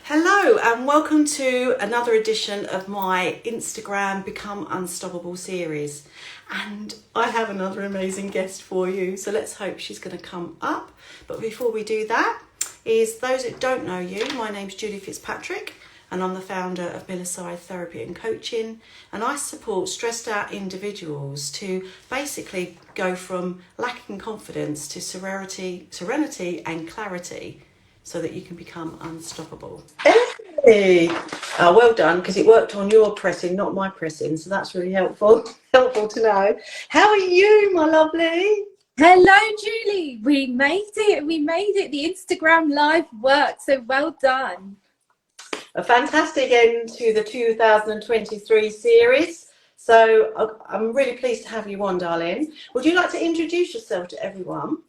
Hello and welcome to another edition of my Instagram Become Unstoppable series. And I have another amazing guest for you, so let's hope she's going to come up. But before we do that, is those that don't know you, my name's Julie Fitzpatrick and I'm the founder of Milliside Therapy and Coaching, and I support stressed out individuals to basically go from lacking confidence to serenity and clarity, so that you can become unstoppable. Hey! Well done, because it worked on your pressing, not my pressing, so that's really helpful to know. How are you, my lovely? Hello, Julie. We made it. The Instagram live worked, so well done. A fantastic end to the 2023 series. So I'm really pleased to have you on, darling. Would you like to introduce yourself to everyone?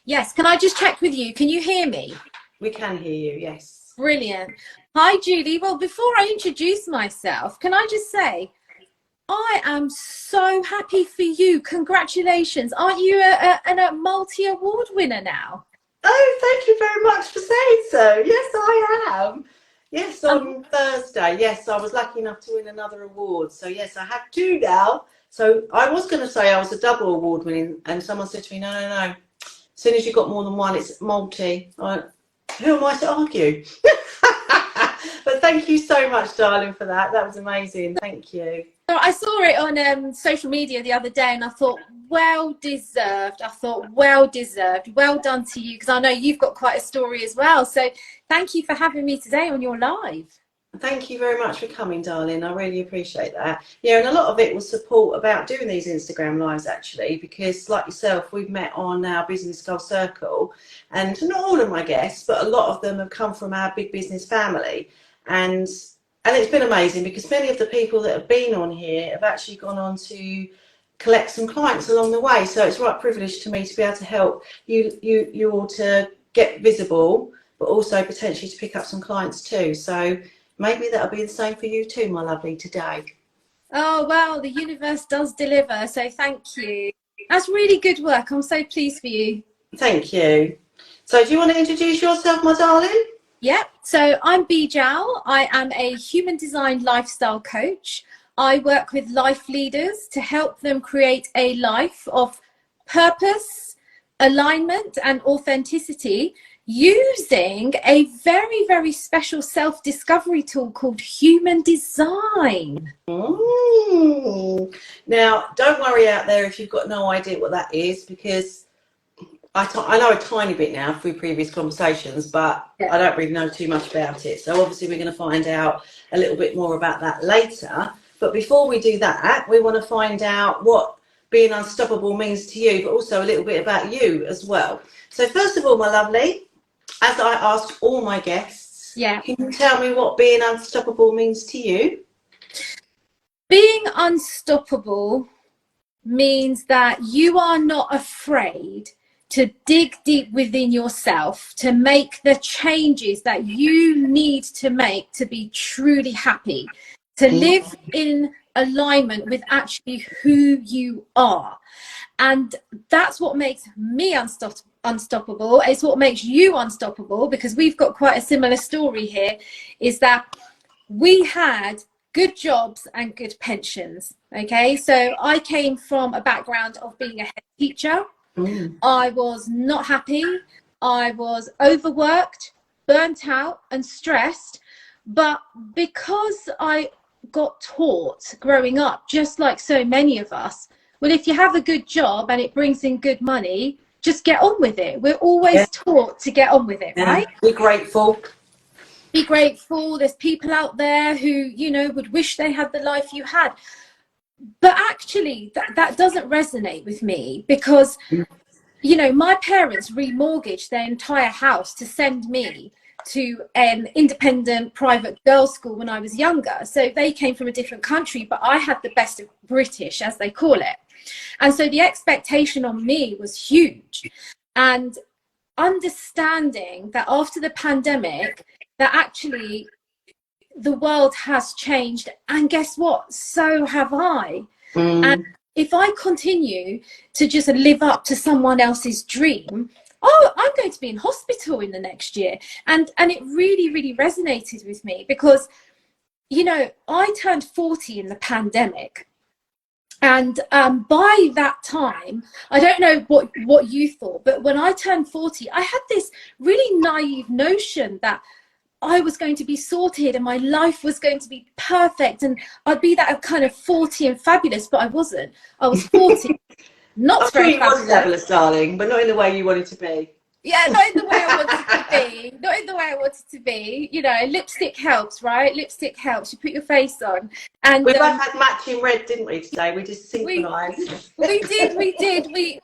Yes, can I just check with you? Can you hear me? We can hear you, yes. Brilliant. Hi, Julie. Well, before I introduce myself, can I just say, I am so happy for you. Congratulations. Aren't you a multi-award winner now? Oh, thank you very much for saying so. Yes, I am. Yes, on Thursday. Yes, I was lucky enough to win another award. So yes, I have two now. So I was going to say I was a double award winning, and someone said to me, no. As soon as you got more than one, it's multi. Who am I to argue? But thank you so much, darling, for that. That was amazing. Thank you. So I saw it on social media the other day and I thought, well deserved. Well done to you, because I know you've got quite a story as well. So thank you for having me today on your live. Thank you very much for coming, darling. I really appreciate that. Yeah, and a lot of it was support about doing these Instagram lives, actually, because like yourself, we've met on our Business Goal Circle, and not all of my guests, but a lot of them have come from our big business family. And it's been amazing, because many of the people that have been on here have actually gone on to collect some clients along the way. So it's a right privilege to me to be able to help you all to get visible, but also potentially to pick up some clients too. So maybe that'll be the same for you too, my lovely, today. Oh, well, the universe does deliver. So thank you. That's really good work. I'm so pleased for you. Thank you. So do you want to introduce yourself, my darling? Yep. So I'm Bijal. I am a human design lifestyle coach. I work with life leaders to help them create a life of purpose, alignment, and authenticity using a very, very special self-discovery tool called human design. Now, don't worry out there if you've got no idea what that is, because I know a tiny bit now through previous conversations, but I don't really know too much about it. So obviously we're going to find out a little bit more about that later. But before we do that, we want to find out what being unstoppable means to you, but also a little bit about you as well. So first of all, my lovely, as I ask all my guests, can you tell me what being unstoppable means to you? Being unstoppable means that you are not afraid to dig deep within yourself to make the changes that you need to make to be truly happy, to live in alignment with actually who you are. And that's what makes me unstoppable. It's what makes you unstoppable, because we've got quite a similar story here, is that we had good jobs and good pensions. Okay, so I came from a background of being a head teacher. I was not happy. I was overworked, burnt out and stressed. But because I got taught growing up, just like so many of us, well, if you have a good job and it brings in good money, just get on with it. We're always taught to get on with it, right? Be grateful. Be grateful. There's people out there who, you know, would wish they had the life you had. But actually, that doesn't resonate with me, because, you know, my parents remortgaged their entire house to send me to an independent private girls' school when I was younger. So they came from a different country, but I had the best of British, as they call it. And so the expectation on me was huge. And understanding that after the pandemic, that actually the world has changed, and guess what, so have I. And if I continue to just live up to someone else's dream, oh, I'm going to be in hospital in the next year. And it really, really resonated with me because, you know, I turned 40 in the pandemic. And by that time, I don't know what you thought, but when I turned 40, I had this really naive notion that I was going to be sorted and my life was going to be perfect and I'd be that kind of 40 and fabulous, but I wasn't. I was 40, I'm not sure very you was fabulous. fabulous, darling, but not in the way you wanted to be. Yeah, not in the way I wanted to be. Not in the way I wanted to be. You know, lipstick helps, right? Lipstick helps. You put your face on. And We both had matching red, didn't we, today? We just we synchronised.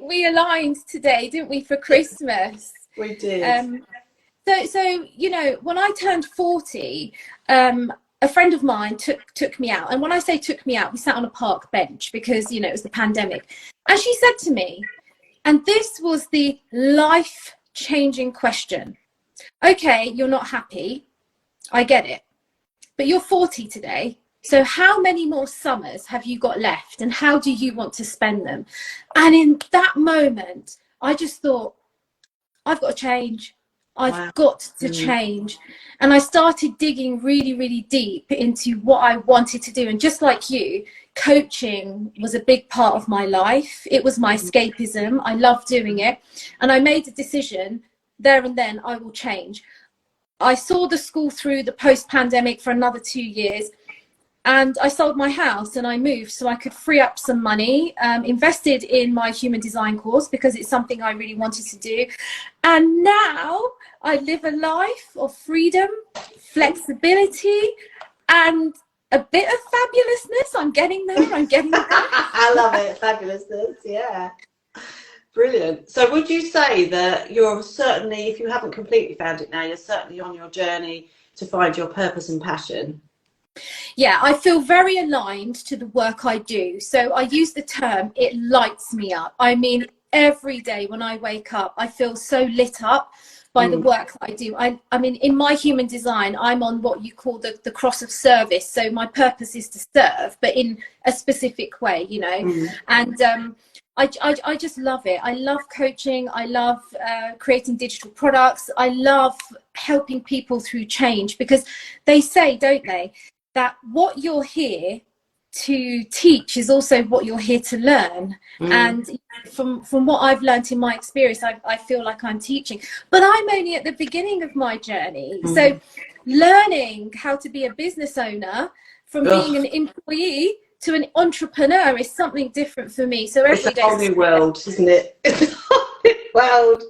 we aligned today, didn't we, for Christmas? We did. So you know, when I turned 40, a friend of mine took me out, and when I say took me out, we sat on a park bench because, you know, it was the pandemic, and she said to me, and this was the life-changing question: okay, you're not happy, I get it, but you're 40 today. So how many more summers have you got left and how do you want to spend them? And in that moment, I just thought, I've got to change. I've got to change. And I started digging really, really deep into what I wanted to do. And just like you, coaching was a big part of my life. It was my escapism. I love doing it. And I made a decision there and then, I will change. I saw the school through the post-pandemic for another 2 years. And I sold my house and I moved so I could free up some money, invested in my human design course because it's something I really wanted to do. And now I live a life of freedom, flexibility, and a bit of fabulousness. I'm getting there. I love it. Fabulousness. Yeah. Brilliant. So would you say that you're certainly, if you haven't completely found it now, you're certainly on your journey to find your purpose and passion? Yeah, I feel very aligned to the work I do. So I use the term, it lights me up. I mean, every day when I wake up, I feel so lit up by the work that I do. I mean, in my human design, I'm on what you call the cross of service. So my purpose is to serve, but in a specific way, you know. And I just love it. I love coaching. I love creating digital products. I love helping people through change because they say, don't they, that what you're here to teach is also what you're here to learn. And from what I've learned in my experience, I feel like I'm teaching, but I'm only at the beginning of my journey. So learning how to be a business owner from being an employee to an entrepreneur is something different for me. So every day it's a whole new world, isn't it? It's a whole new world.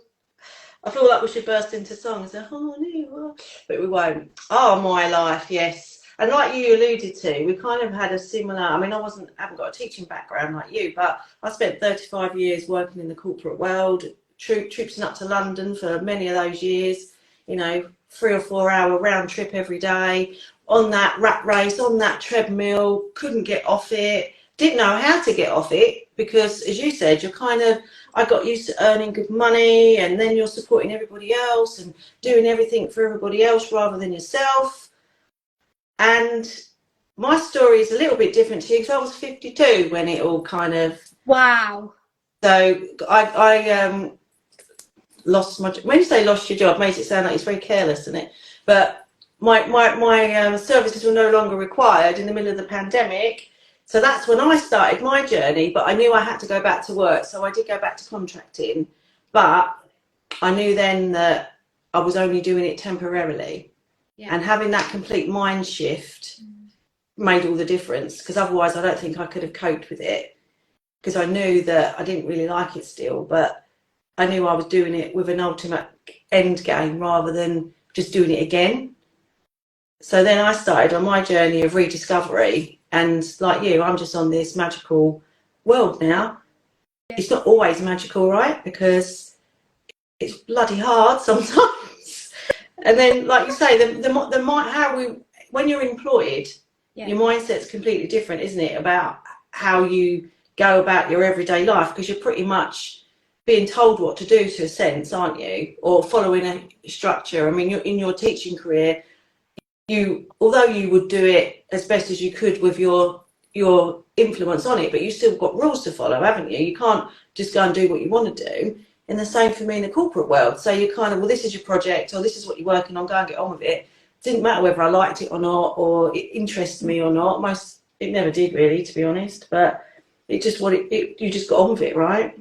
I feel like we should burst into song. It's a whole new world, but we won't. Oh, my life, yes. And like you alluded to, we kind of had a similar, I mean, I haven't got a teaching background like you, but I spent 35 years working in the corporate world, trooping up to London for many of those years, you know, 3 or 4 hour round trip every day, on that rat race, on that treadmill, couldn't get off it, didn't know how to get off it because, as you said, you're kind of, I got used to earning good money and then you're supporting everybody else and doing everything for everybody else rather than yourself. And my story is a little bit different to you because I was 52 when it all kind of... Wow. So I lost my... When you say lost your job, it makes it sound like it's very careless, isn't it? But my services were no longer required in the middle of the pandemic. So that's when I started my journey, but I knew I had to go back to work. So I did go back to contracting, but I knew then that I was only doing it temporarily. Yeah. And having that complete mind shift made all the difference because otherwise I don't think I could have coped with it because I knew that I didn't really like it still, but I knew I was doing it with an ultimate end game rather than just doing it again. So then I started on my journey of rediscovery, and like you, I'm just on this magical world now. Yeah. It's not always magical, right? Because it's bloody hard sometimes. And then, like you say, when you're employed, your mindset's completely different, isn't it? About how you go about your everyday life, because you're pretty much being told what to do to a sense, aren't you? Or following a structure. I mean, you're in your teaching career, although you would do it as best as you could with your influence on it, but you still got rules to follow, haven't you? You can't just go and do what you want to do. And the same for me in the corporate world. So you kind of, well, this is your project, or this is what you're working on, go and get on with it. Didn't matter whether I liked it or not, or it interested me or not. It never did really, to be honest, but it just you just got on with it, right?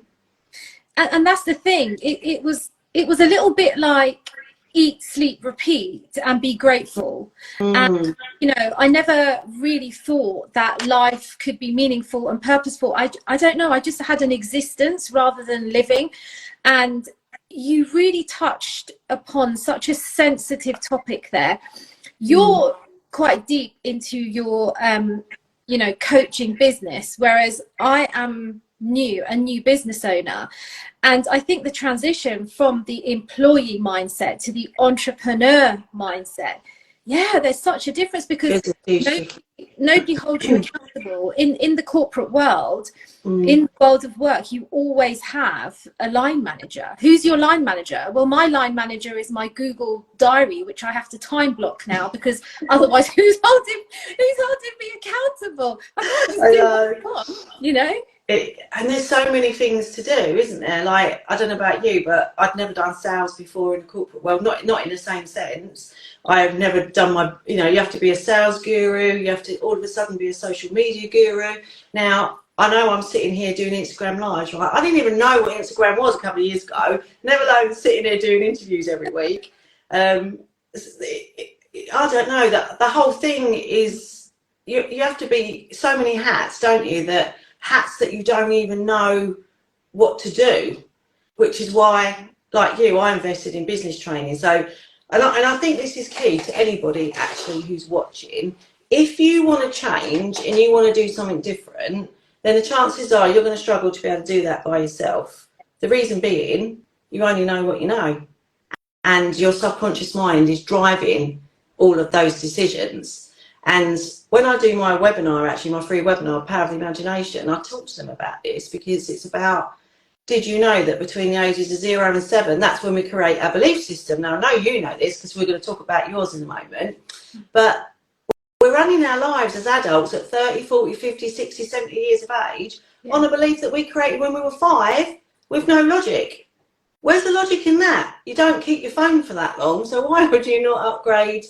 And that's the thing. It was a little bit like eat, sleep, repeat, and be grateful. And you know, I never really thought that life could be meaningful and purposeful. I don't know. I just had an existence rather than living. And you really touched upon such a sensitive topic there. You're quite deep into your you know, coaching business, whereas I am a new business owner. And I think the transition from the employee mindset to the entrepreneur mindset, yeah, there's such a difference, because nobody holds you accountable in the corporate world. In the world of work, you always have a line manager. Who's your line manager? Well, my line manager is my Google diary, which I have to time block now, because otherwise who's holding me accountable? I can't just do what I want, you know. And there's so many things to do, isn't there? Like, I don't know about you, but I'd never done sales before in the corporate world, not in the same sense. I've never done you know, you have to be a sales guru, you have to all of a sudden be a social media guru. Now, I know I'm sitting here doing Instagram lives, right? I didn't even know what Instagram was a couple of years ago, never alone sitting here doing interviews every week. I don't know, that the whole thing is, you have to be so many hats, don't you, hats that you don't even know what to do, which is why, like you, I invested in business training. So, and I think this is key to anybody actually who's watching. If you want to change and you want to do something different, then the chances are you're going to struggle to be able to do that by yourself. The reason being, you only know what you know, and your subconscious mind is driving all of those decisions. And when I do my webinar, actually my free webinar, Power of the Imagination, I talk to them about this, because it's about, did you know that between the ages of 0 and 7, that's when we create our belief system? Now, I know you know this, because we're going to talk about yours in a moment, but we're running our lives as adults at 30, 40, 50, 60, 70 years of age on a belief that we created when we were 5 with no logic. Where's the logic in that? You don't keep your phone for that long, so why would you not upgrade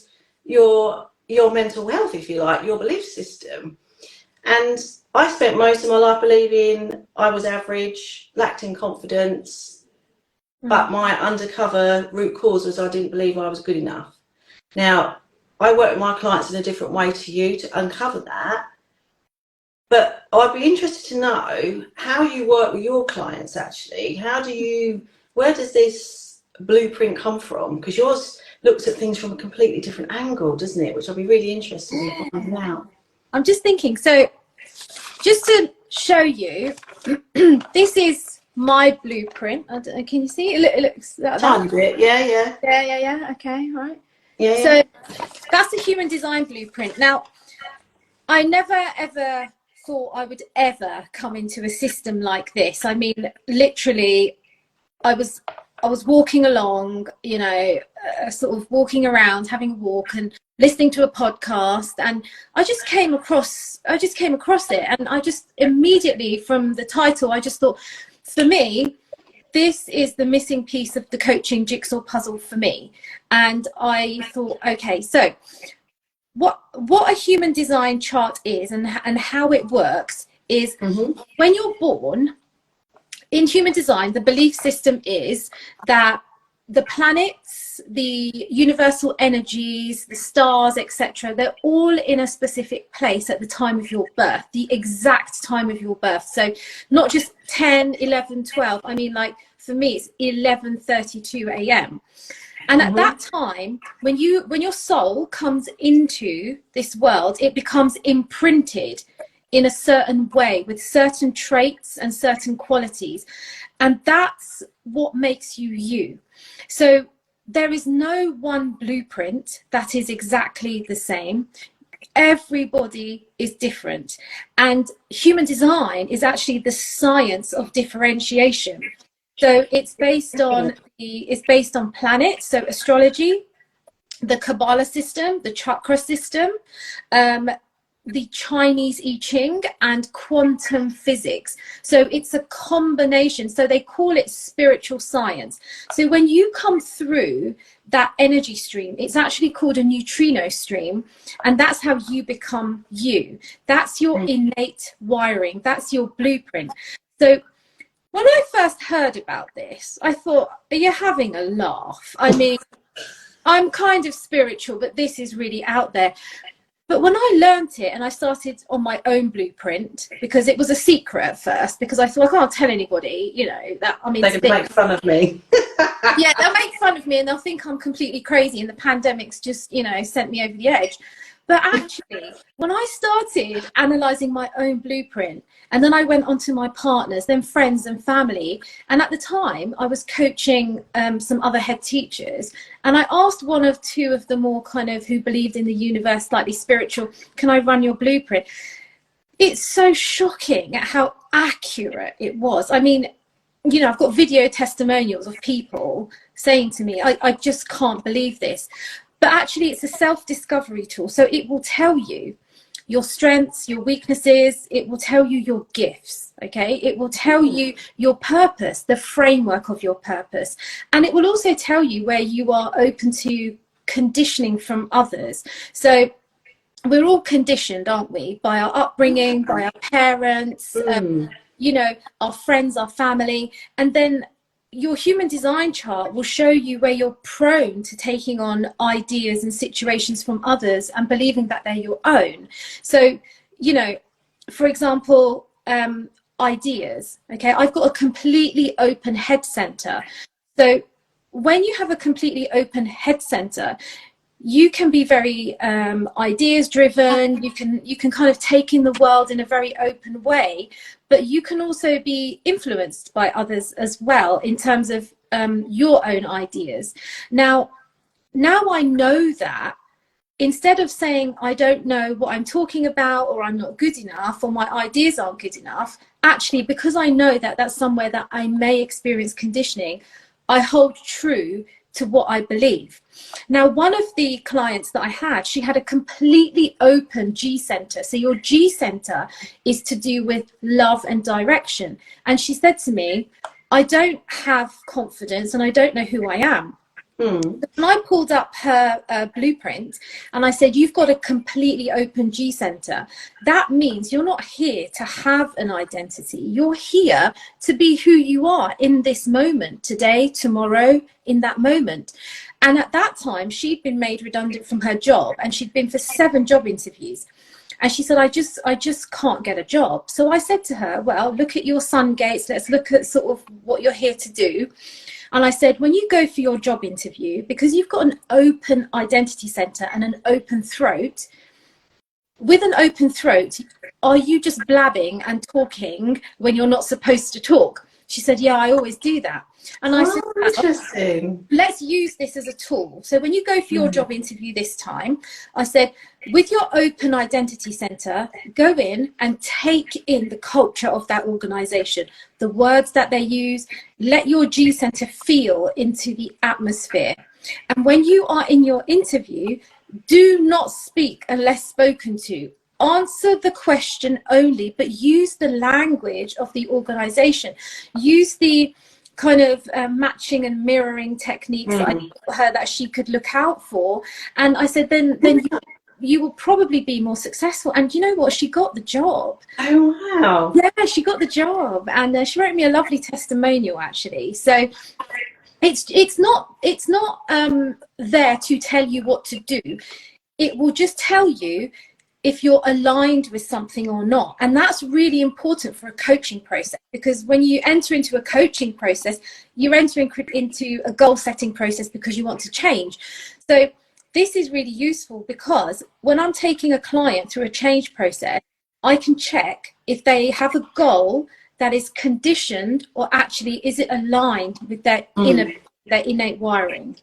your mental health, if you like, your belief system? And I spent most of my life believing I was average, lacked in confidence, but my undercover root cause was I didn't believe I was good enough. Now, I work with my clients in a different way to you to uncover that, but I'd be interested to know how you work with your clients actually. Where does this blueprint come from? Because yours looks at things from a completely different angle, doesn't it? Which I'll be really interested in finding out. I'm just thinking, so just to show you, this is my blueprint. Can you see it? It looks like that. Tiny bit, yeah. Okay, right. Yeah. So that's the human design blueprint. Now, I never ever thought I would ever come into a system like this. I mean, literally, I was walking along, you know, sort of walking around, having a walk and listening to a podcast, and I just came across it, and I just immediately, from the title, I just thought, for me, this is the missing piece of the coaching jigsaw puzzle for me. And I thought, okay, so what a human design chart is and how it works is, when you're born, in human design, the belief system is that the planets, the universal energies, the stars, etc., they're all in a specific place at the time of your birth, the exact time of your birth. So not just 10, 11, 12. I mean, like, for me, it's 11:32 a.m. And at that time, when your soul comes into this world, it becomes imprinted in a certain way with certain traits and certain qualities. And that's what makes you you. So there is no one blueprint that is exactly the same. Everybody is different. And human design is actually the science of differentiation. So it's based on planets, so astrology, the Kabbalah system, the chakra system, the Chinese I Ching and quantum physics. So it's a combination. So they call it spiritual science. So when you come through that energy stream, it's actually called a neutrino stream, and that's how you become you. That's your innate wiring. That's your blueprint. So when I first heard about this, I thought, are you having a laugh? I mean, I'm kind of spiritual, but this is really out there. But when I learnt it and I started on my own blueprint, because it was a secret at first, because I thought I can't tell anybody, you know, that I mean, they're going to make fun of me. Yeah, they'll make fun of me and they'll think I'm completely crazy and the pandemic's just, you know, sent me over the edge. But actually, when I started analysing my own blueprint, and then I went on to my partners, then friends and family, and at the time I was coaching some other head teachers, and I asked one of two of the more kind of who believed in the universe, slightly spiritual, can I run your blueprint? It's so shocking at how accurate it was. I mean, you know, I've got video testimonials of people saying to me, I just can't believe this. But actually, it's a self-discovery tool. So it will tell you your strengths, your weaknesses. It will tell you your gifts, okay? It will tell you your purpose, the framework of your purpose. And it will also tell you where you are open to conditioning from others. So we're all conditioned, aren't we? By our upbringing, by our parents, you know, our friends, our family. And then your human design chart will show you where you're prone to taking on ideas and situations from others and believing that they're your own. So, you know, for example, ideas, okay? I've got a completely open head center. So when you have a completely open head center, you can be very ideas driven. You can kind of take in the world in a very open way, but you can also be influenced by others as well in terms of your own ideas. Now I know that instead of saying I don't know what I'm talking about, or I'm not good enough, or my ideas aren't good enough, actually, because I know that that's somewhere that I may experience conditioning, I hold true to what I believe. Now, one of the clients that I had, she had a completely open G center. So your G center is to do with love and direction. And she said to me, I don't have confidence and I don't know who I am. When I pulled up her blueprint and I said, you've got a completely open G center. That means you're not here to have an identity. You're here to be who you are in this moment, today, tomorrow, in that moment. And at that time, she'd been made redundant from her job and she'd been for 7 job interviews. And she said, I just can't get a job. So I said to her, well, look at your sun gates. Let's look at sort of what you're here to do. And I said, when you go for your job interview, because you've got an open identity center and an open throat, with an open throat, are you just blabbing and talking when you're not supposed to talk? She said, yeah, I always do that. And I said, interesting. Let's use this as a tool. So when you go for your job interview this time, I said, with your open identity center, go in and take in the culture of that organization, the words that they use, let your G center feel into the atmosphere. And when you are in your interview, do not speak unless spoken to. Answer the question only, but use the language of the organization. Use the kind of matching and mirroring techniques that I taught her that she could look out for. And I said, then you will probably be more successful. And you know what? She got the job. Oh, wow. Yeah, she got the job. And she wrote me a lovely testimonial, actually. So it's not there to tell you what to do. It will just tell you if you're aligned with something or not. And that's really important for a coaching process, because when you enter into a coaching process, you're entering into a goal setting process because you want to change. So this is really useful, because when I'm taking a client through a change process, I can check if they have a goal that is conditioned, or actually is it aligned with their innate wiring.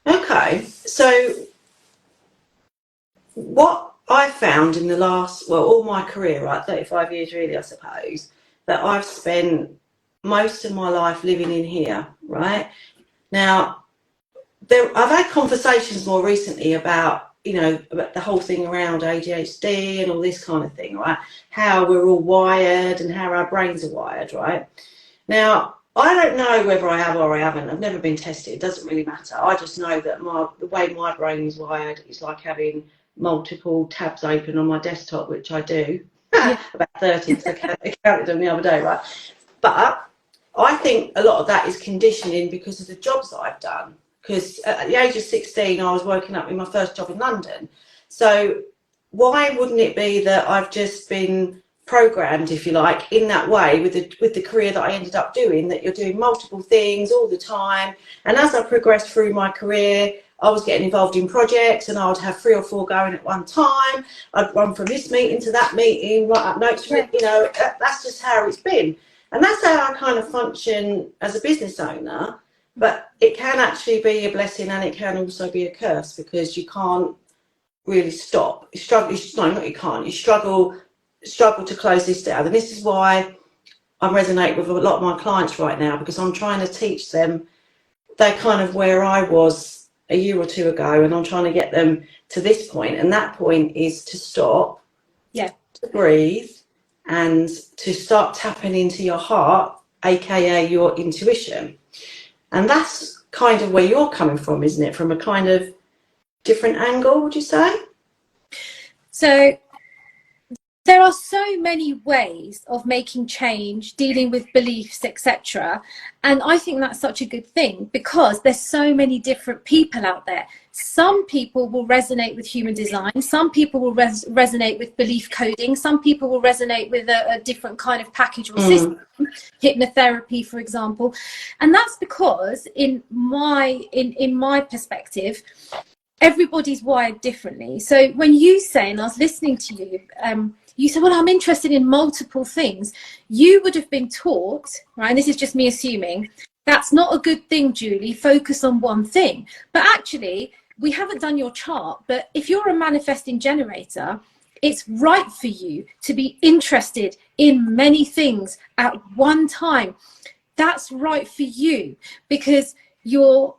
Okay, so what I found in the last, well, all my career, right, 35 years really, I suppose, that I've spent most of my life living in here, right? Now, I've had conversations more recently about you know, about the whole thing around ADHD and all this kind of thing, right? How we're all wired and how our brains are wired, right? Now, I don't know whether I have or I haven't. I've never been tested. It doesn't really matter. I just know that the way my brain is wired is like having multiple tabs open on my desktop, which I do. Yeah. About 30, because I counted them the other day, right? But I think a lot of that is conditioning because of the jobs that I've done. Because at the age of 16, I was working up in my first job in London. So why wouldn't it be that I've just been programmed, if you like, in that way with the career that I ended up doing, that you're doing multiple things all the time. And as I progressed through my career, I was getting involved in projects and I would have 3 or 4 going at one time. I'd run from this meeting to that meeting, write up notes for it, you know, that's just how it's been. And that's how I kind of function as a business owner. But it can actually be a blessing and it can also be a curse, because you can't really stop. You struggle, you struggle to close this down. And this is why I resonate with a lot of my clients right now, because I'm trying to teach them, they're kind of where I was a year or 2 ago, and I'm trying to get them to this point. And that point is to stop, to breathe, and to start tapping into your heart, aka your intuition. And that's kind of where you're coming from, isn't it? From a kind of different angle, would you say? So there are so many ways of making change, dealing with beliefs, etc. And I think that's such a good thing, because there's so many different people out there. Some people will resonate with human design. Some people will resonate with belief coding. Some people will resonate with a different kind of package or system, hypnotherapy, for example. And that's because in my perspective, everybody's wired differently. So when you say, and I was listening to you, you said, well, I'm interested in multiple things. You would have been taught, right, and this is just me assuming, that's not a good thing, Julie, focus on one thing. But actually, we haven't done your chart, but if you're a manifesting generator, it's right for you to be interested in many things at one time. That's right for you, because you're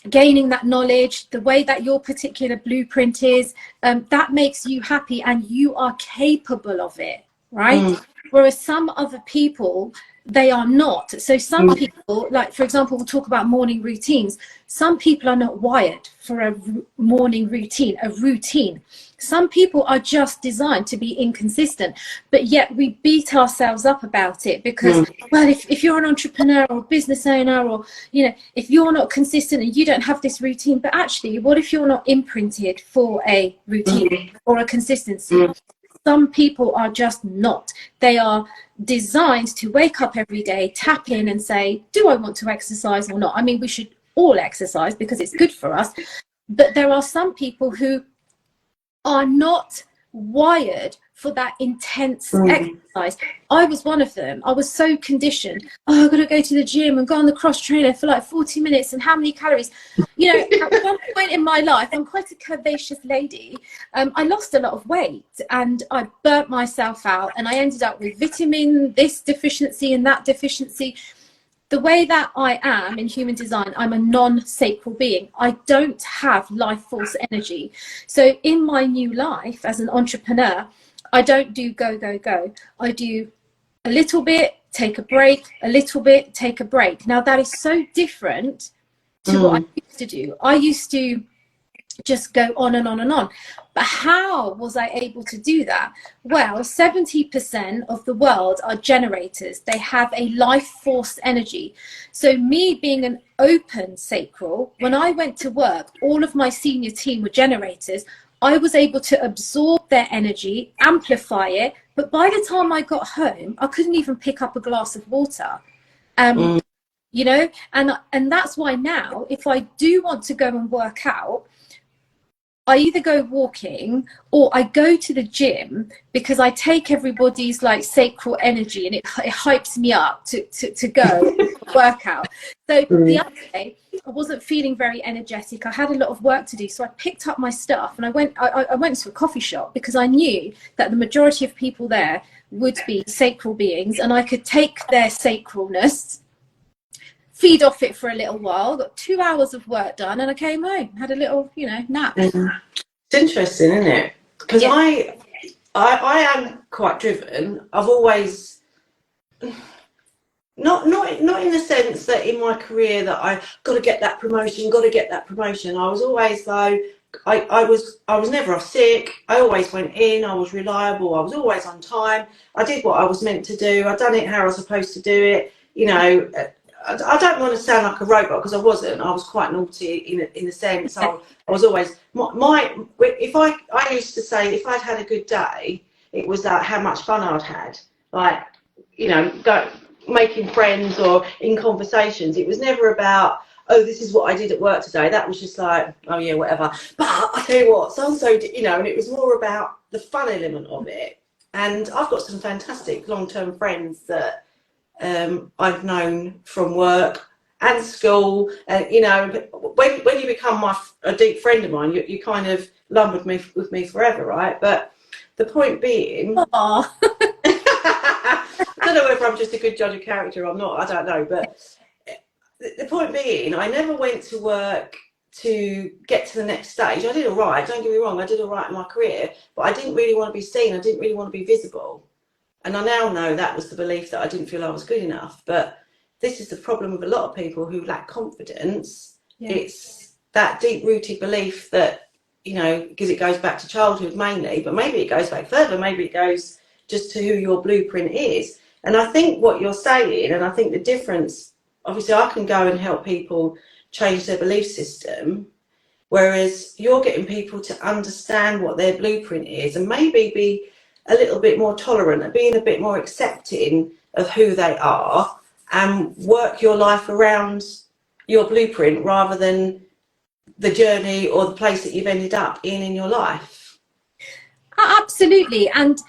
gaining that knowledge, the way that your particular blueprint is, that makes you happy and you are capable of it, right? Whereas some other people, they are not. So some people, like for example, we'll talk about morning routines. Some people are not wired for a morning routine, a routine. Some people are just designed to be inconsistent, but yet we beat ourselves up about it because, well, if you're an entrepreneur or a business owner, or, you know, if you're not consistent and you don't have this routine, but actually, what if you're not imprinted for a routine or a consistency? Some people are just not. They are designed to wake up every day, tap in and say, do I want to exercise or not? I mean, we should all exercise because it's good for us. But there are some people who are not wired for that intense exercise. I was one of them. I was so conditioned. Oh, I've got to go to the gym and go on the cross trainer for like 40 minutes and how many calories? You know, at one point in my life, I'm quite a curvaceous lady. I lost a lot of weight and I burnt myself out, and I ended up with vitamin this deficiency and that deficiency. The way that I am in human design, I'm a non-sacral being. I don't have life force energy. So in my new life as an entrepreneur, I don't do go, go, go. I do a little bit, take a break, a little bit, take a break. Now that is so different to what I used to do. I used to just go on and on and on. But how was I able to do that? Well, 70% of the world are generators. They have a life force energy. So me being an open sacral, when I went to work, all of my senior team were generators. I was able to absorb their energy, amplify it. But by the time I got home, I couldn't even pick up a glass of water. You know, and that's why now, if I do want to go and work out, I either go walking or I go to the gym, because I take everybody's like sacral energy and it hypes me up to go work out. So the other day I wasn't feeling very energetic. I had a lot of work to do. So I picked up my stuff and I went to a coffee shop, because I knew that the majority of people there would be sacral beings and I could take their sacralness, feed off it for a little while, got 2 hours of work done, and I came home, had a little, nap. It's interesting, isn't it? Because Yeah. I am quite driven. I've always not in the sense that in my career that I got to get that promotion, got to get that promotion. I was always though. I was never off sick. I always went in. I was reliable. I was always on time. I did what I was meant to do. I done it how I was supposed to do it. I don't want to sound like a robot because I wasn't. I was quite naughty in a sense. I was always if I used to say if I'd had a good day, it was that how much fun I'd had. Like, making friends or in conversations. It was never about, oh, this is what I did at work today. That was just like, oh yeah, whatever. But I tell you what, so-and-so, and it was more about the fun element of it. And I've got some fantastic long-term friends that I've known from work and school. And, when you become a deep friend of mine, you kind of lumbered with me forever, right? But the point being... I don't know whether I'm just a good judge of character or not, I don't know, but the point being, I never went to work to get to the next stage. I did all right, don't get me wrong, I did all right in my career, but I didn't really want to be seen, I didn't really want to be visible. And I now know that was the belief that I didn't feel I was good enough. But this is the problem with a lot of people who lack confidence. Yeah. It's that deep-rooted belief that, because it goes back to childhood mainly, but maybe it goes back further, maybe it goes just to who your blueprint is. And I think what you're saying, and I think the difference, obviously I can go and help people change their belief system, whereas you're getting people to understand what their blueprint is and maybe be a little bit more tolerant and being a bit more accepting of who they are and work your life around your blueprint rather than the journey or the place that you've ended up in your life. Absolutely. And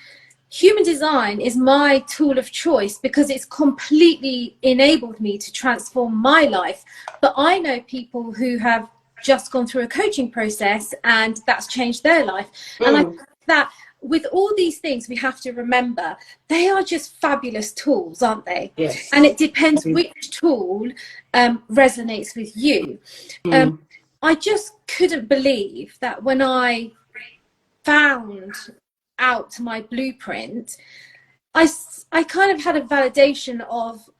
human design is my tool of choice because it's completely enabled me to transform my life. But I know people who have just gone through a coaching process and that's changed their life. And I think that with all these things, we have to remember they are just fabulous tools, aren't they? Yes. And it depends which tool resonates with you. I just couldn't believe that when I found out my blueprint, I kind of had a validation of,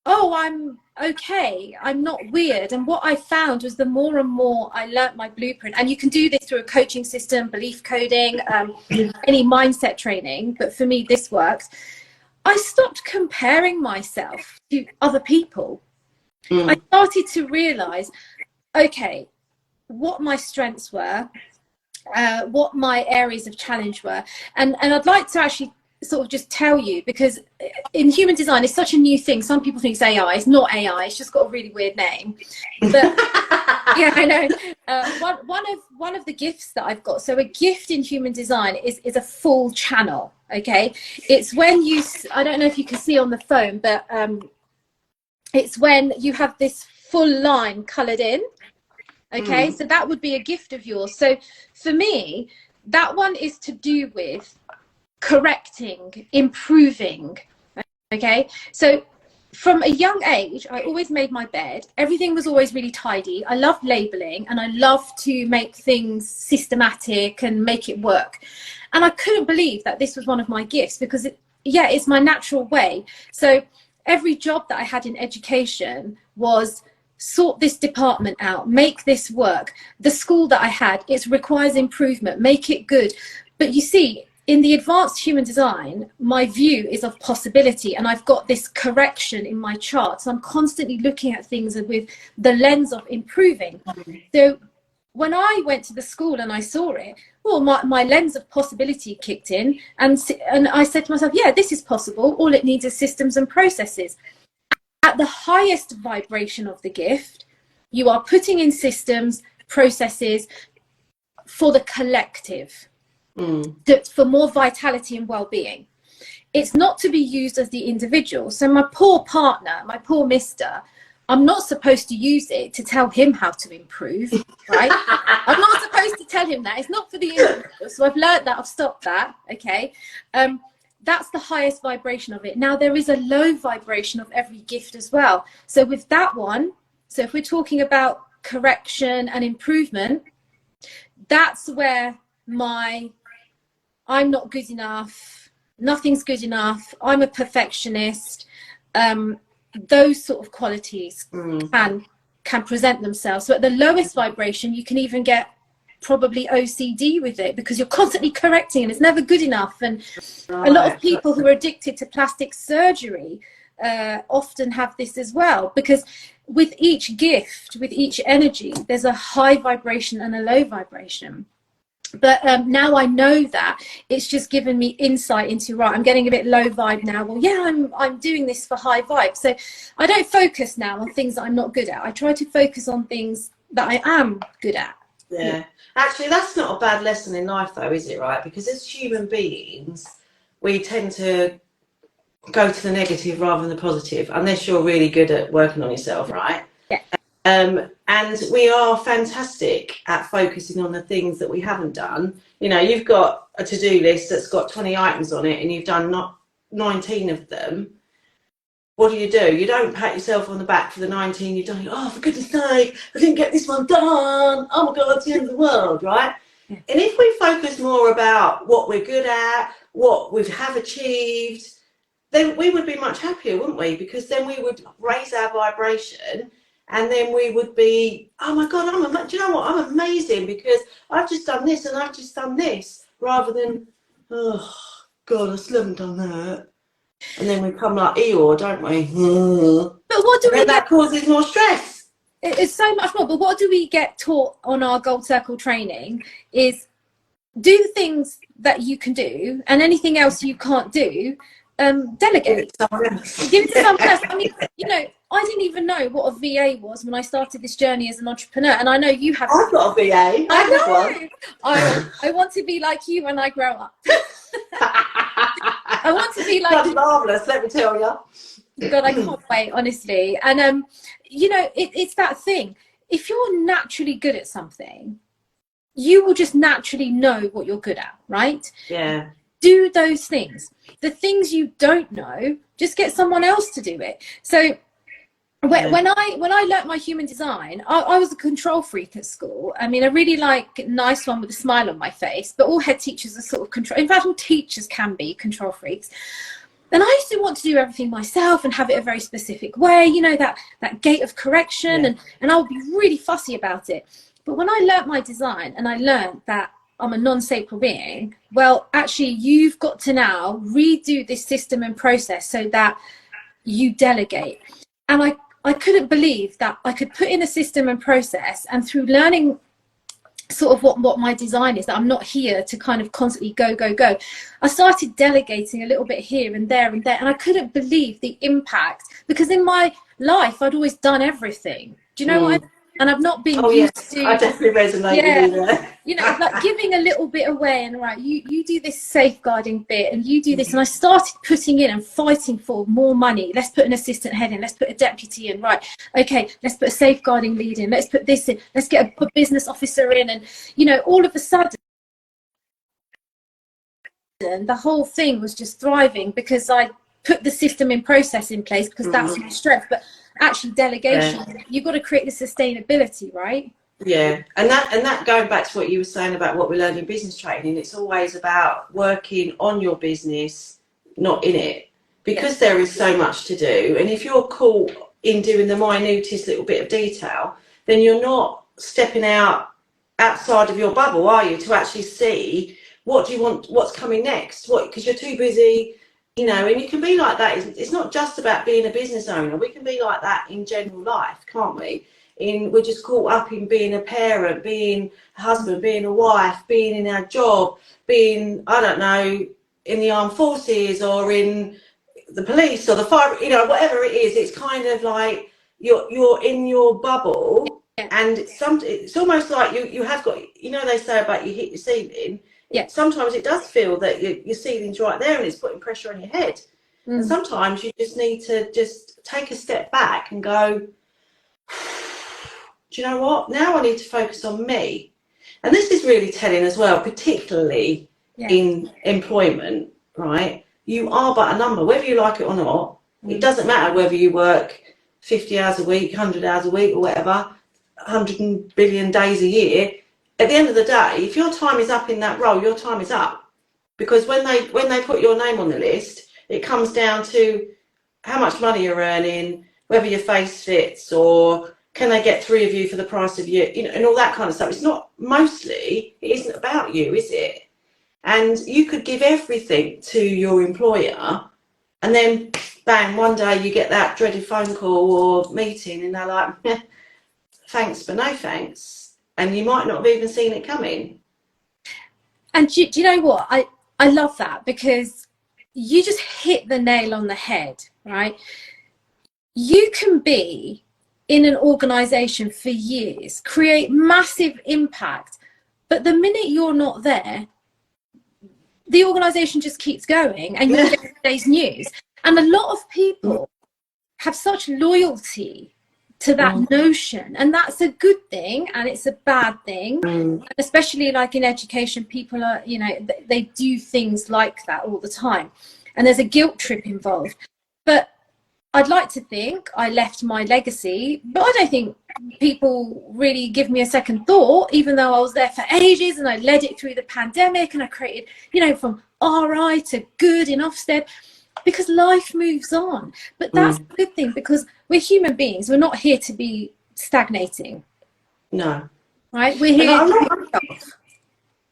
oh, I'm okay, I'm not weird. And what I found was the more and more I learnt my blueprint, and you can do this through a coaching system, belief coding, any mindset training, but for me this works. I stopped comparing myself to other people. I started to realize, okay, what my strengths were, what my areas of challenge were, and I'd like to actually sort of just tell you, because in human design it's such a new thing. Some people think it's AI. It's not AI, it's just got a really weird name. But yeah, I know. One of the gifts that I've got, so a gift in human design is a full channel. Okay, it's when you, I don't know if you can see on the phone, but it's when you have this full line colored in. Okay, so that would be a gift of yours. So for me, that one is to do with correcting, improving. Okay, so from a young age, I always made my bed. Everything was always really tidy. I loved labeling and I loved to make things systematic and make it work. And I couldn't believe that this was one of my gifts because it's my natural way. So every job that I had in education was sort this department out, make this work. The school that I had, it requires improvement, make it good. But you see, in the advanced human design, my view is of possibility, and I've got this correction in my chart. So I'm constantly looking at things with the lens of improving. So when I went to the school and I saw it, well, my lens of possibility kicked in, and I said to myself, yeah, this is possible. All it needs is systems and processes. At the highest vibration of the gift, you are putting in systems, processes for the collective, for more vitality and well-being. It's not to be used as the individual. So my poor partner, my poor mister, I'm not supposed to use it to tell him how to improve, right? I'm not supposed to tell him that. It's not for the individual. So I've learned that. I've stopped that, okay? that's the highest vibration of it. Now there is a low vibration of every gift as well. So with that one, so if we're talking about correction and improvement, that's where I'm not good enough, nothing's good enough, I'm a perfectionist, those sort of qualities can present themselves. So at the lowest vibration, you can even get probably OCD with it, because you're constantly correcting and it's never good enough. And a lot of people who are addicted to plastic surgery often have this as well, because with each gift, with each energy, there's a high vibration and a low vibration. But now I know that, it's just given me insight into, right, I'm getting a bit low vibe now. Well, yeah, I'm doing this for high vibe. So I don't focus now on things that I'm not good at. I try to focus on things that I am good at. Yeah. Actually, that's not a bad lesson in life, though, is it, right? Because as human beings, we tend to go to the negative rather than the positive, unless you're really good at working on yourself, right? Yeah. And we are fantastic at focusing on the things that we haven't done. You know, you've got a to-do list that's got 20 items on it and you've done not 19 of them. What do? You don't pat yourself on the back for the 19 you've done. Oh, for goodness sake, I didn't get this one done. Oh my God, it's the end of the world, right? Yeah. And if we focus more about what we're good at, what we have achieved, then we would be much happier, wouldn't we? Because then we would raise our vibration, and then we would be, oh my God, do you know what? I'm amazing because I've just done this and I've just done this, rather than, oh God, I still haven't done that. And then we come like Eeyore, don't we? But what do we that causes more stress. It's so much more. But what do we get taught on our Gold Circle training is do the things that you can do, and anything else you can't do, delegate. Give it to someone else. I mean, you know, I didn't even know what a VA was when I started this journey as an entrepreneur, and I know you have. I've got a VA. I want to be like you when I grow up. I want to be like. That's marvellous, let me tell you. God, I can't wait, honestly. And you know, it's that thing. If you're naturally good at something, you will just naturally know what you're good at, right? Yeah. Do those things. The things you don't know, just get someone else to do it. So when I learnt my human design, I was a control freak at school. I mean, a really nice one with a smile on my face, but all head teachers are sort of control. In fact, all teachers can be control freaks. And I used to want to do everything myself and have it a very specific way, you know, that gate of correction, and I would be really fussy about it. But when I learnt my design and I learnt that I'm a non-sacral being, well, actually, you've got to now redo this system and process so that you delegate. And I couldn't believe that I could put in a system and process, and through learning sort of what my design is, that I'm not here to kind of constantly go, I started delegating a little bit here and there, and I couldn't believe the impact, because in my life, I'd always done everything. Do you know what I mean? And I've not been used to. I definitely resonate with you there. You know, like giving a little bit away, and right, you do this safeguarding bit, and you do this, and I started putting in and fighting for more money. Let's put an assistant head in. Let's put a deputy in. Right, okay, let's put a safeguarding lead in. Let's put this in. Let's get a business officer in, and you know, all of a sudden, the whole thing was just thriving because I put the system in process in place, because that's my strength. But actually, delegation, you've got to create the sustainability, right? Yeah, and that going back to what you were saying about what we learned in business training, it's always about working on your business, not in it, because there is so much to do. And if you're caught in doing the minutest little bit of detail, then you're not stepping outside of your bubble, are you, to actually see what do you want, what's coming next, because you're too busy. You know, and you can be like that. It's not just about being a business owner. We can be like that in general life, can't we? We're just caught up in being a parent, being a husband, being a wife, being in our job, being, I don't know, in the armed forces or in the police or the fire, you know, whatever it is. It's kind of like you're in your bubble, and it's almost like you have got, you know, they say about you hit your ceiling. Yeah. Sometimes it does feel that your ceiling's right there and it's putting pressure on your head. And sometimes you just need to just take a step back and go, do you know what? Now I need to focus on me. And this is really telling as well, particularly in employment, right? you are but a number, whether you like it or not. It doesn't matter whether you work 50 hours a week, 100 hours a week or whatever, 100 billion days a year. At the end of the day, if your time is up in that role, your time is up. Because when they put your name on the list, it comes down to how much money you're earning, whether your face fits, or can they get 3 of you for the price of you, you know, and all that kind of stuff. It's not, mostly, it isn't about you, is it? And you could give everything to your employer, and then bang, one day you get that dreaded phone call or meeting, and they're like, thanks, but no thanks. And you might not have even seen it coming. And do you know what? I love that, because you just hit the nail on the head, right? You can be in an organization for years, create massive impact, but the minute you're not there, the organization just keeps going and you get today's news. And a lot of people have such loyalty to that notion, and that's a good thing and it's a bad thing. And especially like in education, people are, you know, they do things like that all the time, and there's a guilt trip involved. But I'd like to think I left my legacy, but I don't think people really give me a second thought, even though I was there for ages and I led it through the pandemic and I created, you know, from RI to good in Ofsted, because life moves on. But that's a good thing, because we're human beings. We're not here to be stagnating. No. Right? We're here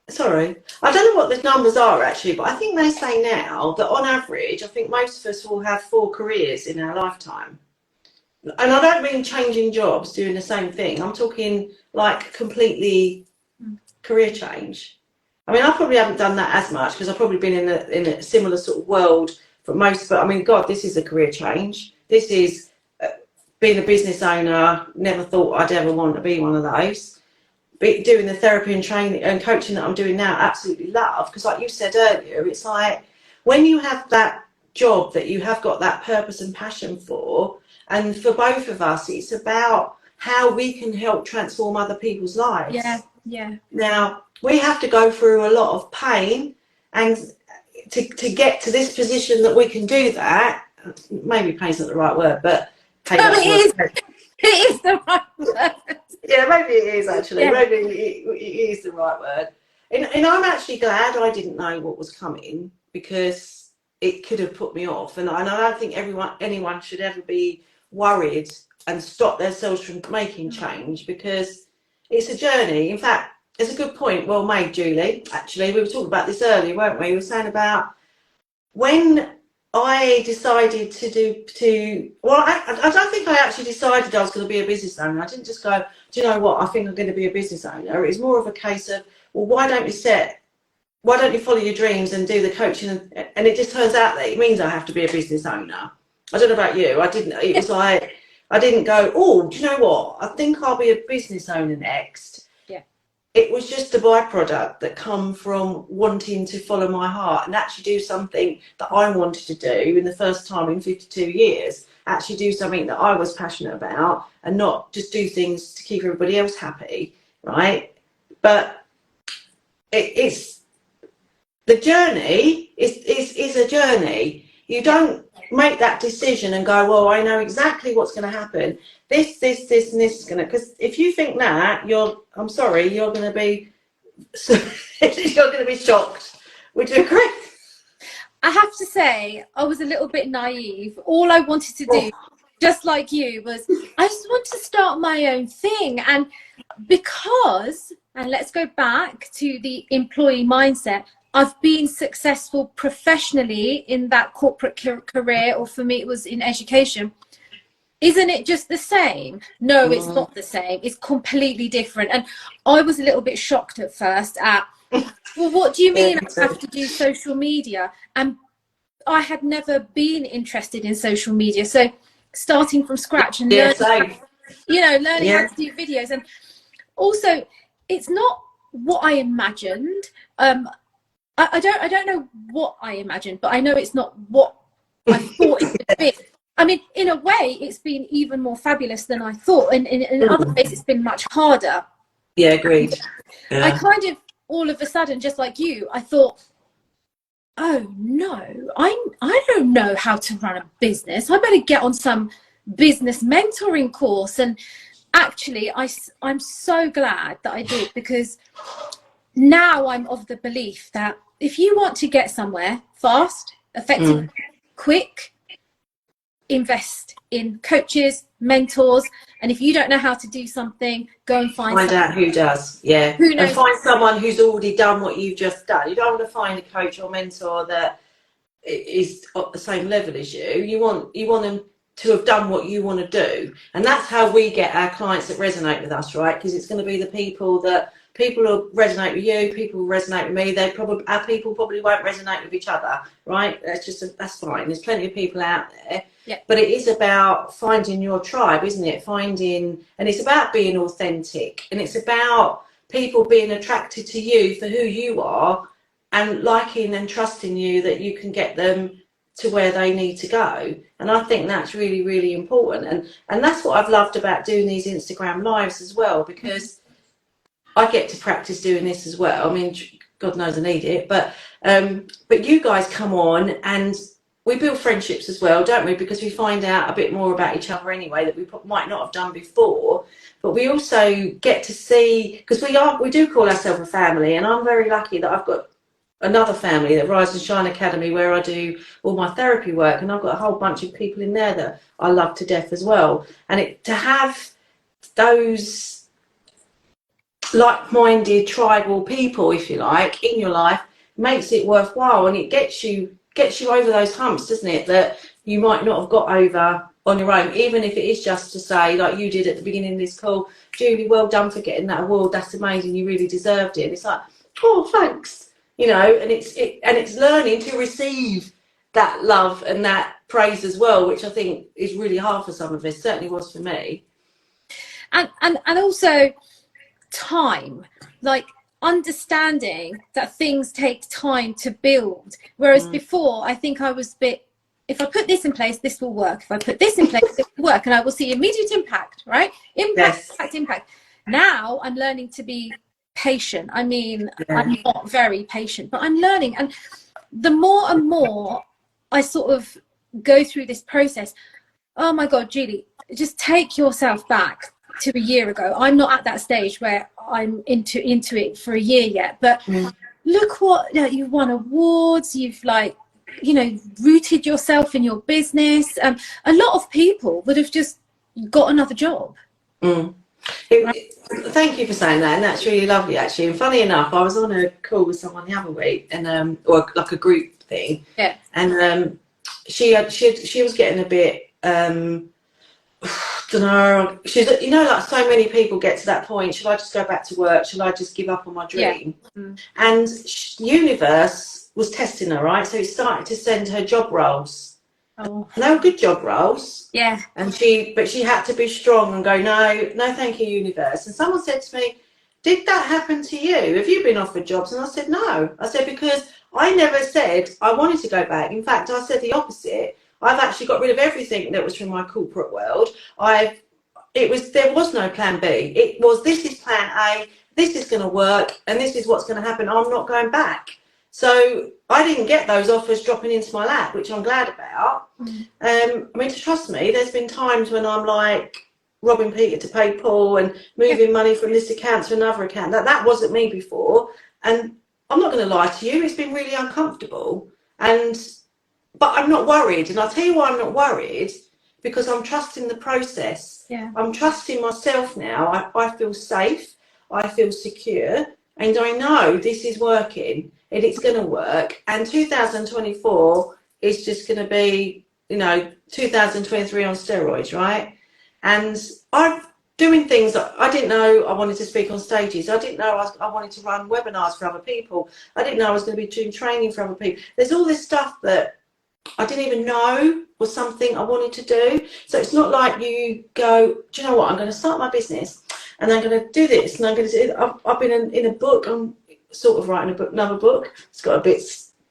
Sorry, I don't know what the numbers are actually, but I think they say now that on average, I think most of us will have 4 careers in our lifetime. And I don't mean changing jobs, doing the same thing. I'm talking like completely career change. I mean, I probably haven't done that as much because I've probably been in a similar sort of world for most, but I mean, God, this is a career change. This is being a business owner. Never thought I'd ever want to be one of those. Doing the therapy and training and coaching that I'm doing now, absolutely love, because like you said earlier, it's like when you have that job that you have got that purpose and passion for, and for both of us, it's about how we can help transform other people's lives. Yeah. Now, we have to go through a lot of pain and to get to this position that we can do that. Maybe pain's not the right word, but pain it is the right word. Yeah, maybe it is actually. Yeah. Maybe it is the right word. And I'm actually glad I didn't know what was coming, because it could have put me off. And I don't think anyone should ever be worried and stop themselves from making change, because it's a journey. In fact, it's a good point, well made, Julie. Actually, we were talking about this earlier, weren't we? We were saying about when I decided I don't think I actually decided I was going to be a business owner. I didn't just go, do you know what, I think I'm going to be a business owner. It was more of a case of, well, why don't you follow your dreams and do the coaching? And it just turns out that it means I have to be a business owner. I don't know about you. It was like, I didn't go, oh, do you know what, I think I'll be a business owner next. It was just a byproduct that come from wanting to follow my heart and actually do something that I wanted to do in the first time in 52 years, actually do something that I was passionate about and not just do things to keep everybody else happy, right? But it's the journey is a journey. You don't make that decision and go, well, I know exactly what's going to happen. This, and this is going to, because if you think that, I'm sorry, you're going to be shocked. Would you agree? I have to say, I was a little bit naive. All I wanted to do, just like you, was I just want to start my own thing. And let's go back to the employee mindset, I've been successful professionally in that corporate career, or for me it was in education. Isn't it just the same? No, it's not the same. It's completely different. And I was a little bit shocked at first at, well, what do you mean I have to do social media? And I had never been interested in social media. So starting from scratch and learning how to do videos. And also, it's not what I imagined. I don't know what I imagined, but I know it's not what I thought it would be. I mean, in a way, it's been even more fabulous than I thought. And in other ways, it's been much harder. Yeah, agreed. Yeah. I kind of, all of a sudden, just like you, I thought, oh no, I don't know how to run a business. I better get on some business mentoring course. And actually, I'm so glad that I did, because now I'm of the belief that if you want to get somewhere fast, effective, quick, invest in coaches, mentors, and if you don't know how to do something, go and find out who does. Yeah, who knows, and find someone who's already done what you've just done. You don't want to find a coach or mentor that is at the same level as you. You want them to have done what you want to do, and that's how we get our clients that resonate with us, right? Because it's going to be the people will resonate with you, people will resonate with me. Our people probably won't resonate with each other, right? That's fine. There's plenty of people out there. Yeah. But it is about finding your tribe, isn't it? And it's about being authentic, and it's about people being attracted to you for who you are, and liking and trusting you that you can get them to where they need to go. And I think that's really, really important. And that's what I've loved about doing these Instagram lives as well, because I get to practice doing this as well. I mean, God knows I need it, but you guys come on and we build friendships as well, don't we? Because we find out a bit more about each other anyway that we might not have done before. But we also get to see, because we do call ourselves a family, and I'm very lucky that I've got another family, that Rise and Shine Academy, where I do all my therapy work, and I've got a whole bunch of people in there that I love to death as well. And to have those like-minded tribal people, if you like, in your life makes it worthwhile, and it gets you over those humps, doesn't it, that you might not have got over on your own, even if it is just to say, like you did at the beginning of this call, Julie, well done for getting that award, that's amazing, you really deserved it. And it's like, oh, thanks, and it's learning to receive that love and that praise as well, which I think is really hard for some of us. Certainly was for me. And also time, like understanding that things take time to build, whereas before I think I was a bit, if I put this in place, this will work, if I put this in place, it will work, and I will see immediate impact, right? Impact. Now I'm learning to be patient. I mean, I'm not very patient, but I'm learning, and the more and more I sort of go through this process, oh my God, Julie, just take yourself back to a year ago. I'm not at that stage where I'm into it for a year yet, but look what, you've won awards, you've rooted yourself in your business. A lot of people would have just got another job. Thank you for saying that, and that's really lovely actually. And funny enough, I was on a call with someone the other week, and or like a group thing, and she was getting a bit don't know, she's, like so many people get to that point, should I just go back to work, should I just give up on my dream? And universe was testing her, right? So it started to send her job roles. And they were good job roles. And she had to be strong and go, no thank you, universe. And someone said to me, did that happen to you? Have you been offered jobs? And I said, no. I said, because I never said I wanted to go back. In fact, I said the opposite. I've actually got rid of everything that was from my corporate world. There was no plan B. It was, this is plan A, this is going to work, and this is what's going to happen. I'm not going back. So I didn't get those offers dropping into my lap, which I'm glad about. I mean, trust me, there's been times when I'm like robbing Peter to pay Paul and moving money from this account to another account. That wasn't me before. And I'm not going to lie to you, it's been really uncomfortable. But I'm not worried. And I'll tell you why I'm not worried, because I'm trusting the process. I'm trusting myself now. I feel safe. I feel secure. And I know this is working and it's going to work. And 2024 is just going to be, 2023 on steroids, right? And I'm doing things that I didn't know I wanted to speak on stages. I didn't know I wanted to run webinars for other people. I didn't know I was going to be doing training for other people. There's all this stuff that I didn't even know was something I wanted to do. So it's not like you go, do you know what, I'm going to start my business and I'm going to do this and I'm going to do it. I've been in a book, I'm sort of writing another book. It's got a bit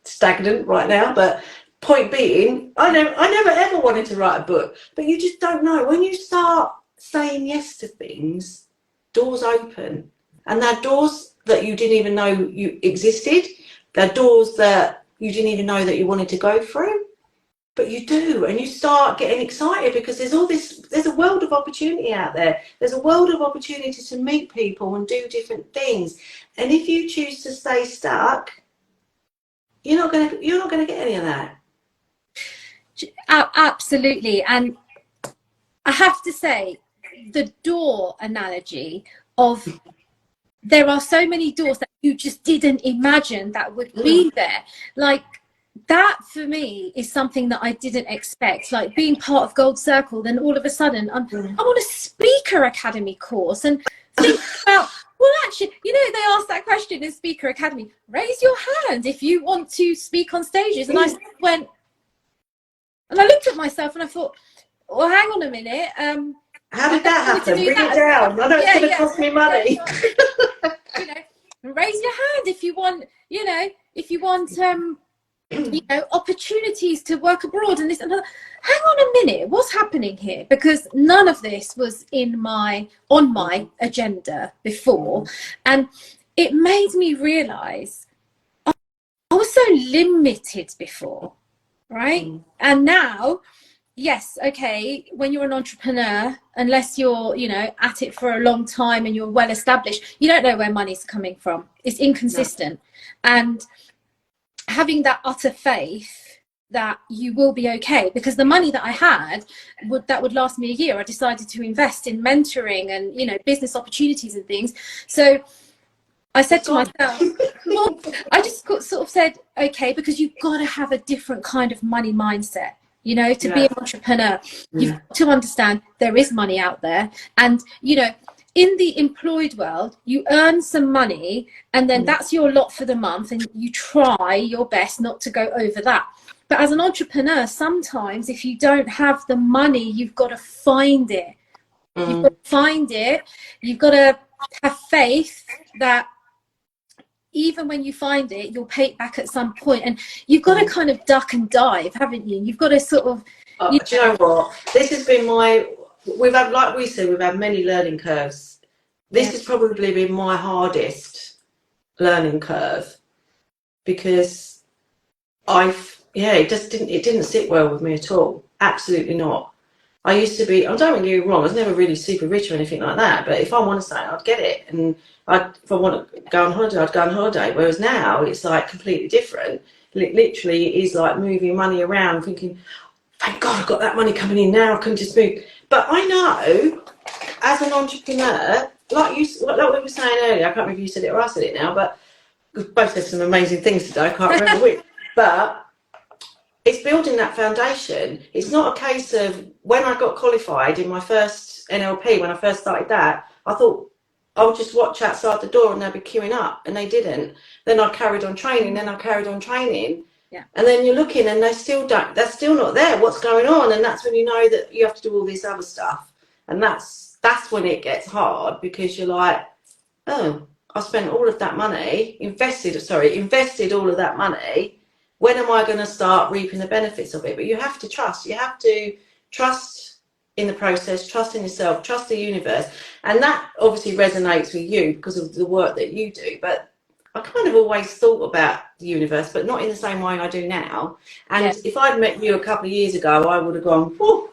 stagnant right now, but point being, I never ever wanted to write a book, but you just don't know. When you start saying yes to things, doors open, and they're doors that you didn't even know you existed. They're doors that you didn't even know that you wanted to go through. But you do, and you start getting excited because there's a world of opportunity out there. There's a world of opportunity to meet people and do different things. And if you choose to stay stuck, you're not gonna get any of that. Absolutely. And I have to say, the door analogy of, there are so many doors that you just didn't imagine that would be there. Like, that for me is something that I didn't expect. Like being part of Gold Circle, then all of a sudden I want a speaker academy course, and think about, well, actually, you know, they asked that question in Speaker Academy, raise your hand if you want to speak on stages. And I went, and I looked at myself and I thought, well, hang on a minute. How did that happen? Bring it down. I know it's going to cost me money. You know, raise your hand if you want, you know, you know, opportunities to work abroad and this and that. Hang on a minute, what's happening here? Because none of this was on my agenda before, and it made me realize I was so limited before, right? And now, yes, okay, when you're an entrepreneur, unless you're, you know, at it for a long time and you're well established, you don't know where money's coming from. It's inconsistent. No. And having that utter faith that you will be okay, because the money that I had would last me a year. I decided to invest in mentoring and, you know, business opportunities and things. So I said to myself, well, I just sort of said, okay, because you've got to have a different kind of money mindset. You know, to be an entrepreneur, you've got to understand there is money out there. And, you know, in the employed world, you earn some money and then that's your lot for the month, and you try your best not to go over that. But as an entrepreneur, sometimes if you don't have the money, you've got to find it. You've got to find it. You've got to have faith that even when you find it, you'll pay it back at some point. And you've got to kind of duck and dive, haven't you? You've got to sort of... Do you know what? This has been we've had, like we said, we've had many learning curves. This has probably been my hardest learning curve, because it didn't sit well with me at all. Absolutely not. I used to be, I don't get you wrong, I was never really super rich or anything like that, but if I want to say, I'd get it. And if I want to go on holiday, I'd go on holiday. Whereas now it's like completely different. Literally, it is like moving money around, thinking, thank God I've got that money coming in now, I can just move. But I know, as an entrepreneur, like we were saying earlier, I can't remember if you said it or I said it now, but we've both said some amazing things today, I can't remember which. But it's building that foundation. It's not a case of, when I got qualified in my first NLP, when I first started that, I thought I'll just watch outside the door and they'll be queuing up, and they didn't. Then I carried on training, Yeah. And then you're looking and they're still not there. What's going on? And that's when you know that you have to do all this other stuff. And that's when it gets hard, because you're like, oh, I spent all of that money, invested all of that money. When am I going to start reaping the benefits of it? But you have to trust. You have to trust in the process, trust in yourself, trust the universe. And that obviously resonates with you because of the work that you do. But I kind of always thought about the universe, but not in the same way I do now. And if I'd met you a couple of years ago, I would have gone, whoa,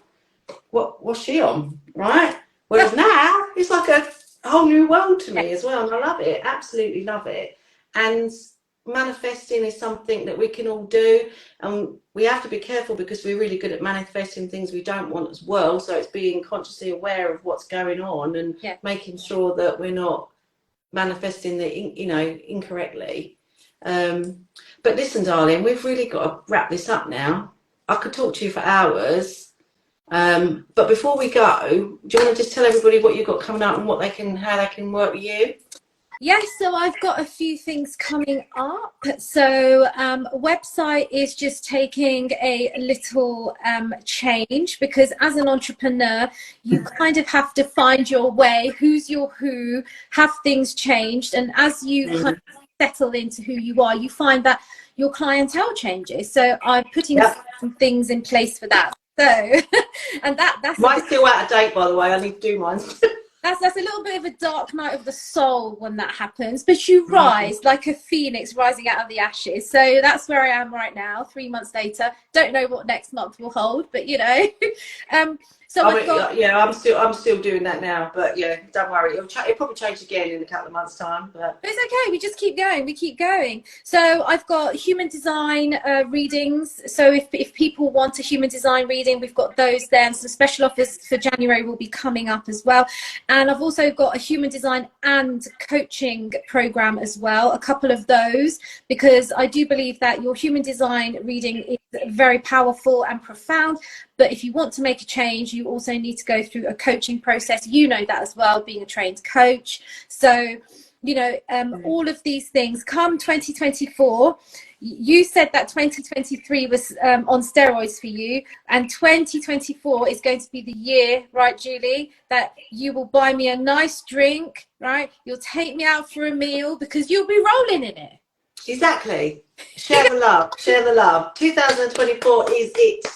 what's she on, right? Whereas now, it's like a whole new world to me as well. And I love it, absolutely love it. And manifesting is something that we can all do, and we have to be careful, because we're really good at manifesting things we don't want as well. So it's being consciously aware of what's going on and making sure that we're not manifesting incorrectly. But listen, darling, we've really got to wrap this up now. I could talk to you for hours, but before we go, do you want to just tell everybody what you've got coming up and how they can work with you? Yes, so I've got a few things coming up. So website is just taking a little change, because as an entrepreneur, you kind of have to find your way, who's your who, have things changed. And as you kind of settle into who you are, you find that your clientele changes. So I'm putting some things in place for that. So, and that's... Mine's still out of date, by the way. I need to do mine. that's a little bit of a dark night of the soul when that happens, but you rise like a phoenix rising out of the ashes. So that's where I am right now, 3 months later. Don't know what next month will hold, but you know. So I'm still doing that now, but yeah, don't worry, it'll probably change again in a couple of months' time. But it's okay, we just keep going, we keep going. So I've got human design readings. So if people want a human design reading, we've got those there, and some special offers for January will be coming up as well. And I've also got a human design and coaching program as well, a couple of those, because I do believe that your human design reading is very powerful and profound. But if you want to make a change, you also need to go through a coaching process. You know that as well, being a trained coach. So, you know, all of these things come 2024. You said that 2023 was on steroids for you, and 2024 is going to be the year, right, Julie, that you will buy me a nice drink, right? You'll take me out for a meal because you'll be rolling in it. Exactly. Share the love. Share the love. 2024 is it.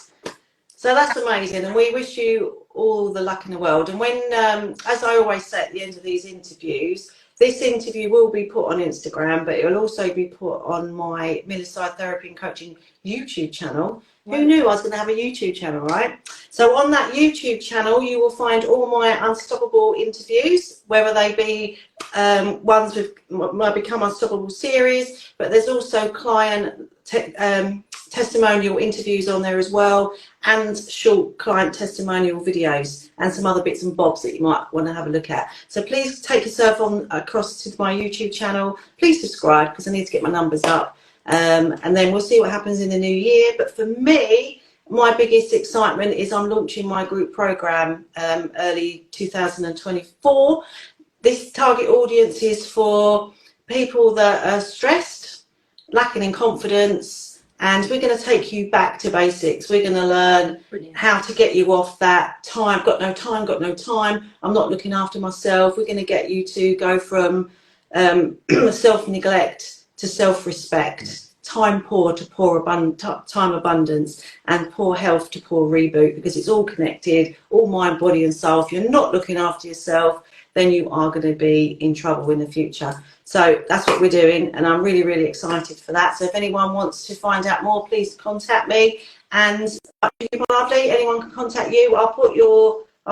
So that's amazing, and we wish you all the luck in the world. And when, as I always say at the end of these interviews, this interview will be put on Instagram, but it will also be put on my Milliside Therapy and Coaching YouTube channel. Wow. Who knew I was going to have a YouTube channel, right? So on that YouTube channel, you will find all my Unstoppable interviews, whether they be ones with my Become Unstoppable series, but there's also client testimonial interviews on there as well, and short client testimonial videos and some other bits and bobs that you might want to have a look at. So please take yourself on across to my YouTube channel. Please subscribe because I need to get my numbers up, and then we'll see what happens in the new year. But for me, my biggest excitement is I'm launching my group program early 2024. This target audience is for people that are stressed, lacking in confidence, and we're going to take you back to basics. We're going to learn how to get you off that got no time, I'm not looking after myself. We're going to get you to go from self-neglect to self-respect, time poor to time abundance, and poor health to poor reboot, because it's all connected, all mind, body and soul. If you're not looking after yourself, then you are going to be in trouble in the future. So that's what we're doing, and I'm really, really excited for that. So if anyone wants to find out more, please contact me. And lovely, anyone can contact you. I'll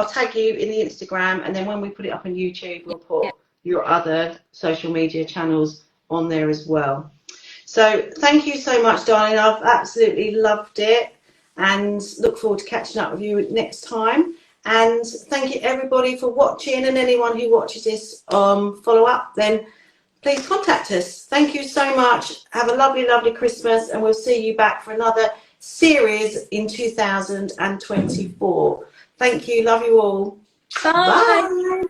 tag you in the Instagram, and then when we put it up on YouTube, we'll put your other social media channels on there as well. So thank you so much, darling. I've absolutely loved it, and look forward to catching up with you next time. And thank you everybody for watching, and anyone who watches this follow up, then please contact us. Thank you so much. Have a lovely, lovely Christmas, and we'll see you back for another series in 2024. Thank you. Love you all. Bye. Bye.